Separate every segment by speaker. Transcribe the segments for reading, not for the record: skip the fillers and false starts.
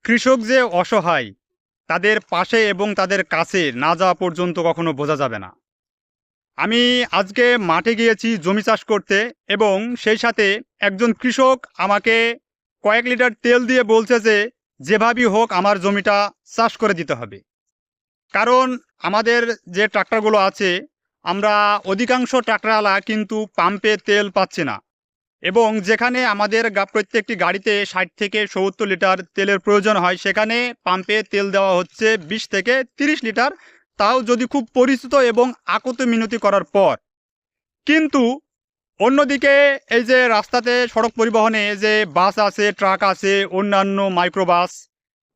Speaker 1: কৃষক যে অসহায় তাদের পাশে এবং তাদের কাছে না যাওয়া পর্যন্ত কখনো বোঝা যাবে না। আমি আজকে মাঠে গিয়েছি জমি চাষ করতে এবং সেই সাথে একজন কৃষক আমাকে কয়েক লিটার তেল দিয়ে বলছে যে যেভাবেই হোক আমার জমিটা চাষ করে দিতে হবে। কারণ আমাদের যে ট্রাক্টরগুলো আছে আমরা অধিকাংশ ট্রাক্টরওয়ালা কিন্তু পাম্পে তেল পাচ্ছি না এবং যেখানে আমাদের প্রত্যেকটি গাড়িতে ৬০ থেকে ৭০ লিটার তেলের প্রয়োজন হয় সেখানে পাম্পে তেল দেওয়া হচ্ছে ২০ থেকে ৩০ লিটার, তাও যদি খুব পরিচিত এবং আকুতি মিনতি করার পর। কিন্তু অন্যদিকে এই যে রাস্তাতে সড়ক পরিবহনে যে বাস আছে, ট্রাক আছে, অন্যান্য মাইক্রোবাস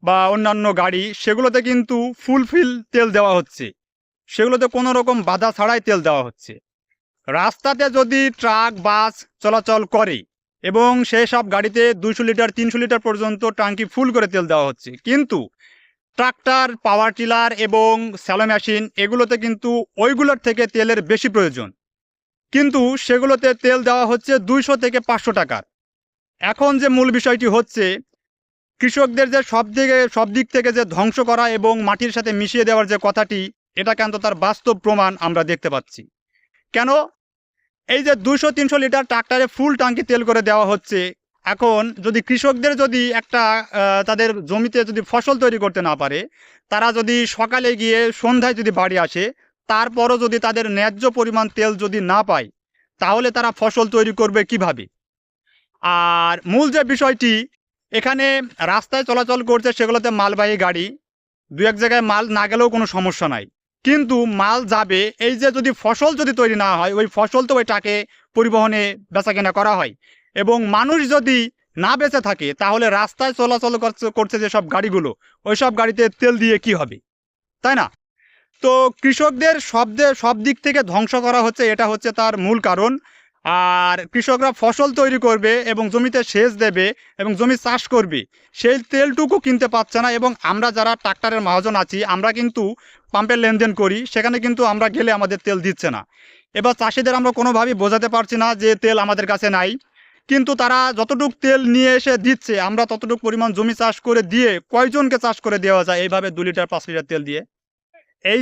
Speaker 1: বা অন্যান্য গাড়ি, সেগুলোতে কিন্তু ফুলফিল তেল দেওয়া হচ্ছে, সেগুলোতে কোনো রকম বাধা ছাড়াই তেল দেওয়া হচ্ছে। রাস্তাতে যদি ট্রাক বাস চলাচল করে এবং সেই সব গাড়িতে ২০০ লিটার ৩০০ লিটার পর্যন্ত ট্যাঙ্কি ফুল করে তেল দেওয়া হচ্ছে, কিন্তু ট্রাক্টর, পাওয়ার টিলার এবং স্যালো মেশিন এগুলোতে কিন্তু ওইগুলোর থেকে তেলের বেশি প্রয়োজন, কিন্তু সেগুলোতে তেল দেওয়া হচ্ছে ২০০ থেকে ৫০০ টাকার। এখন যে মূল বিষয়টি হচ্ছে কৃষকদের যে সব দিক থেকে যে ধ্বংস করা এবং মাটির সাথে মিশিয়ে দেওয়ার যে কথাটি, এটা কিন্তু তার বাস্তব প্রমাণ আমরা দেখতে পাচ্ছি। কেন? এই যে ২০০-৩০০ লিটার ট্রাক্টরে ফুল ট্যাঙ্কি তেল করে দেওয়া হচ্ছে। এখন যদি কৃষকদের যদি একটা তাদের জমিতে যদি ফসল তৈরি করতে না পারে, তারা যদি সকালে গিয়ে সন্ধ্যায় যদি বাড়ি আসে, তারপরও যদি তাদের ন্যায্য পরিমাণ তেল যদি না পায়, তাহলে তারা ফসল তৈরি করবে কিভাবে? আর মূল যে বিষয়টি, এখানে রাস্তায় চলাচল করছে সেগুলোতে মালবাহী গাড়ি, দু এক জায়গায় মাল না গেলেও কোনো সমস্যা নাই, কিন্তু মাল যাবে, এই যে যদি ফসল যদি তৈরি না হয়, ওই ফসল তো ওই ট্রাকে পরিবহনে বেচাকেনা করা হয় এবং মানুষ যদি না বেঁচে থাকে তাহলে রাস্তায় চলাচল করছে যেসব গাড়িগুলো, ওই সব গাড়িতে তেল দিয়ে কি হবে, তাই না? তো কৃষকদের সব দিক থেকে ধ্বংস করা হচ্ছে, এটা হচ্ছে তার মূল কারণ। আর কৃষকরা ফসল তৈরি করবে এবং জমিতে সেচ দেবে এবং জমি চাষ করবে, সেই তেলটুকু কিনতে পারছে না। এবং আমরা যারা ট্রাক্টরের মহাজন আছি, আমরা কিন্তু পাম্পের লেনদেন করি, সেখানে কিন্তু আমরা গেলে আমাদের তেল দিচ্ছে না। এবার চাষিদের আমরা কোনোভাবেই বোঝাতে পারছি না যে তেল আমাদের কাছে নাই, কিন্তু তারা যতটুকু তেল নিয়ে এসে দিচ্ছে, আমরা ততটুকু পরিমাণ জমি চাষ করে দিয়ে কয়জনকে চাষ করে দেওয়া যায় এইভাবে ২ লিটার ৫ লিটার তেল দিয়ে? এই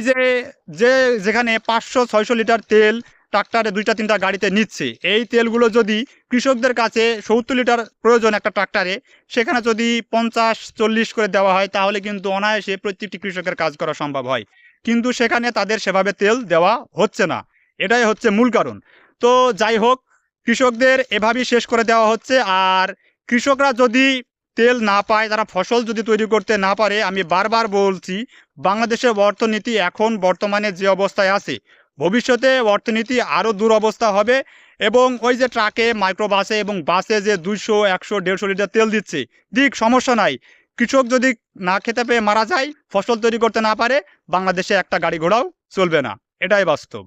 Speaker 1: যে যেখানে ৫০০-৬০০ লিটার তেল ট্রাক্টরে ২টা-৩টা গাড়িতে নিচ্ছে, এই তেলগুলো যদি কৃষকদের কাছে ৭০ লিটার প্রয়োজন একটা ট্রাক্টরে, সেখানে যদি ৫০-৪০ করে দেওয়া হয় তাহলে কিন্তু অনায়াসে প্রত্যেকটি কৃষকের কাজ করা সম্ভব হয়, কিন্তু সেখানে তাদের সেভাবে তেল দেওয়া হচ্ছে না। এটাই হচ্ছে মূল কারণ। তো যাই হোক, কৃষকদের এভাবেই শেষ করে দেওয়া হচ্ছে। আর কৃষকরা যদি তেল না পায়, তারা ফসল যদি তৈরি করতে না পারে, আমি বারবার বলছি বাংলাদেশের অর্থনীতি এখন বর্তমানে যে অবস্থায় আছে, ভবিষ্যতে অর্থনীতি আরও দুরবস্থা হবে। এবং ওই যে ট্রাকে, মাইক্রোবাসে এবং বাসে যে ২০০, ১০০, ১৫০ লিটার তেল দিচ্ছে, দিক, সমস্যা নাই। কৃষক যদি না খেতে পেয়ে মারা যায়, ফসল তৈরি করতে না পারে, বাংলাদেশে একটা গাড়ি ঘোড়াও চলবে না। এটাই বাস্তব।